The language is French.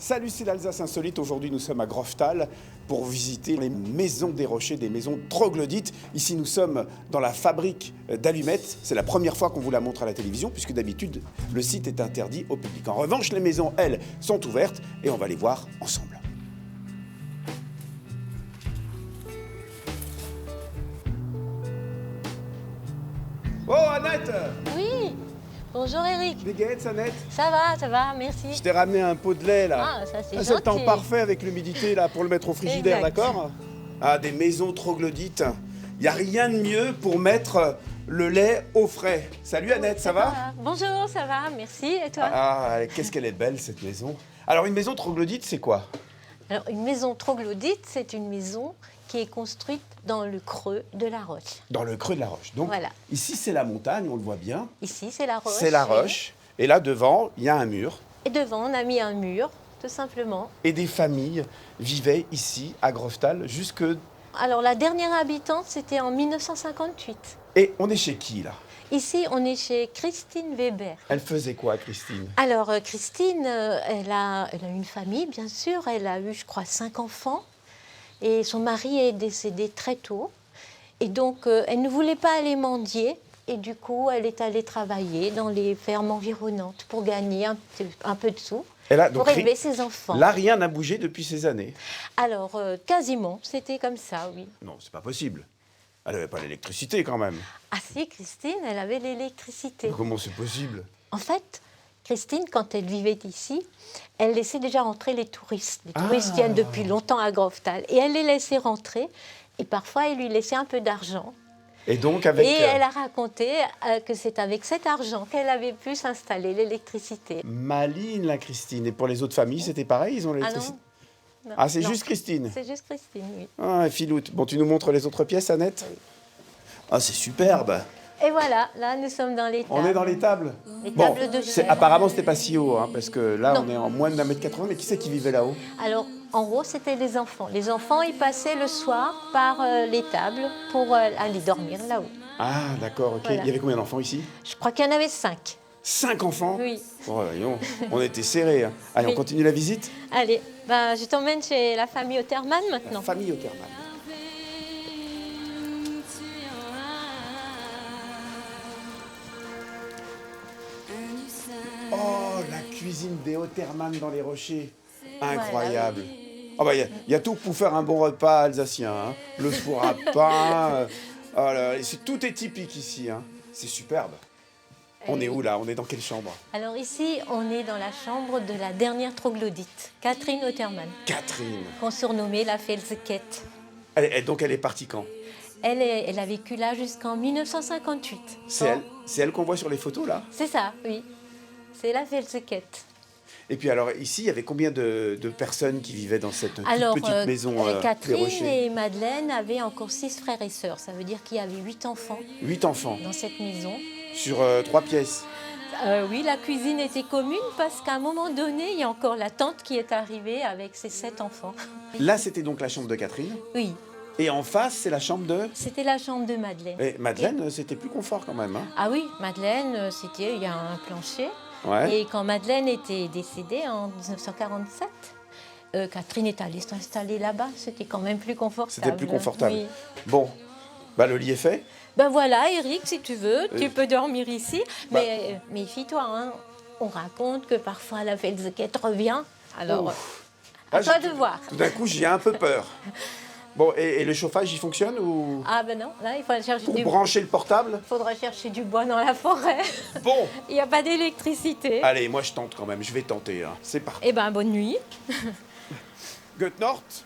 Salut, c'est l'Alsace Insolite. Aujourd'hui, nous sommes à Groftal pour visiter les maisons des rochers, des maisons troglodytes. Ici, nous sommes dans la fabrique d'allumettes. C'est la première fois qu'on vous la montre à la télévision, puisque d'habitude, le site est interdit au public. En revanche, les maisons, elles, sont ouvertes et on va les voir ensemble. Oh, Annette! Oui. Bonjour Eric. Wie geht's, Annette? Ça va, merci. Je t'ai ramené un pot de lait, là. Ah, ça c'est C'est le temps gentil. parfait avec l'humidité, là, pour le mettre au frigidaire, Exact. d'accord? Ah, des maisons troglodytes. Il n'y a rien de mieux pour mettre le lait au frais. Salut, Annette, ça va? Bonjour, ça va, merci. Et toi? Ah, qu'est-ce qu'elle est belle, cette maison. Alors, une maison troglodyte, c'est quoi? Alors, une maison troglodyte, c'est une maison qui est construite dans le creux de la roche. Dans le creux de la roche. Donc, Voilà. ici, c'est la montagne, on le voit bien. Ici, c'est la roche. C'est la roche. Et là, devant, il y a un mur. Et devant, on a mis un mur, tout simplement. Et des familles vivaient ici, à Groftal, jusque... Alors, la dernière habitante, c'était en 1958. Et on est chez qui, là? Ici, on est chez Christine Weber. Elle faisait quoi, Christine? Alors, Christine, elle a une famille, bien sûr. Elle a eu, je crois, 5 enfants. Et son mari est décédé très tôt. Et donc, elle ne voulait pas aller mendier. Et du coup, elle est allée travailler dans les fermes environnantes pour gagner un peu de sous, Elle a, donc, pour élever ses enfants. là, rien n'a bougé depuis ces années. Alors, quasiment, c'était comme ça, oui. Non, c'est pas possible. Elle n'avait pas l'électricité, quand même. Ah si, Christine, elle avait l'électricité. Comment c'est possible? En fait, Christine, quand elle vivait ici, elle laissait déjà rentrer les touristes. Les touristes viennent depuis longtemps à Groftal. Et elle les laissait rentrer. Et parfois, elle lui laissait un peu d'argent. Et donc, avec... Et elle a raconté que c'est avec cet argent qu'elle avait pu s'installer l'électricité. Maligne, la Christine. Et pour les autres familles, c'était pareil, ils ont l'électricité? Non, Ah, c'est non. juste Christine? C'est juste Christine, oui. Ah, filoute. Bon, tu nous montres les autres pièces, Annette? Oui. Ah, c'est superbe. Et voilà, là, nous sommes dans les tables. On est dans les tables? Les Bon, tables de chêne. apparemment, c'était pas si haut, hein, parce que là, Non. on est en moins de 1,80 m. Mais qui c'est qui vivait là-haut? Alors, en gros, c'était les enfants. Les enfants, ils passaient le soir par les tables pour aller dormir là-haut. Ah, d'accord, ok. Voilà. Il y avait combien d'enfants ici? Je crois qu'il y en avait 5. 5 enfants? Oui. Oh, voyons, on était serrés. Hein. Allez, Oui. on continue la visite? Allez, je t'emmène chez la famille Otterman maintenant. Famille Otterman. Oh, la cuisine des Otterman dans les rochers. Incroyable. Ah bah, il y a tout pour faire un bon repas alsacien. Hein. Le four à pain. Oh là, tout est typique ici. Hein. C'est superbe. On est où là? On est dans quelle chambre? Alors ici, on est dans la chambre de la dernière troglodyte, Catherine Otterman, Catherine. qu'on surnommait la Felsekette. Donc elle est partie quand? Elle a vécu là jusqu'en 1958. C'est elle qu'on voit sur les photos là? C'est ça, oui. C'est la Felsekette. Et puis alors ici, il y avait combien de personnes qui vivaient dans cette toute Alors, petite maison des Catherine rochers? et Madeleine avaient encore 6 frères et sœurs. Ça veut dire qu'il y avait 8 enfants 8 enfants dans cette maison. sur 3 pièces. Oui, la cuisine était commune parce qu'à un moment donné, il y a encore la tante qui est arrivée avec ses 7 enfants. Là, c'était donc la chambre de Catherine. Oui, Et en face, c'est la chambre de... c'était la chambre de Madeleine. Et Madeleine, c'était plus confort quand même. Hein. Ah oui, Madeleine, il y a un plancher. Ouais. Et quand Madeleine était décédée en 1947, Catherine est allée s'installer là-bas. C'était quand même plus confortable. C'était plus confortable. Oui. Bon, bah, le lit est fait. Ben voilà, Eric, si tu veux, tu peux dormir ici. Bah. Mais méfie-toi, hein, on raconte que parfois la Felsekette revient. Alors, Ouf. à Ah, toi j'ai- de voir. Tout d'un coup, j'ai un peu peur. Bon, et le chauffage, il fonctionne ou... Ah ben non, là, il faut aller chercher Pour du... brancher le portable? faudra chercher du bois dans la forêt. Bon, Il n'y a pas d'électricité. allez, moi je tente quand même, je vais tenter. Hein. C'est parti. Eh ben, bonne nuit. Good Nacht.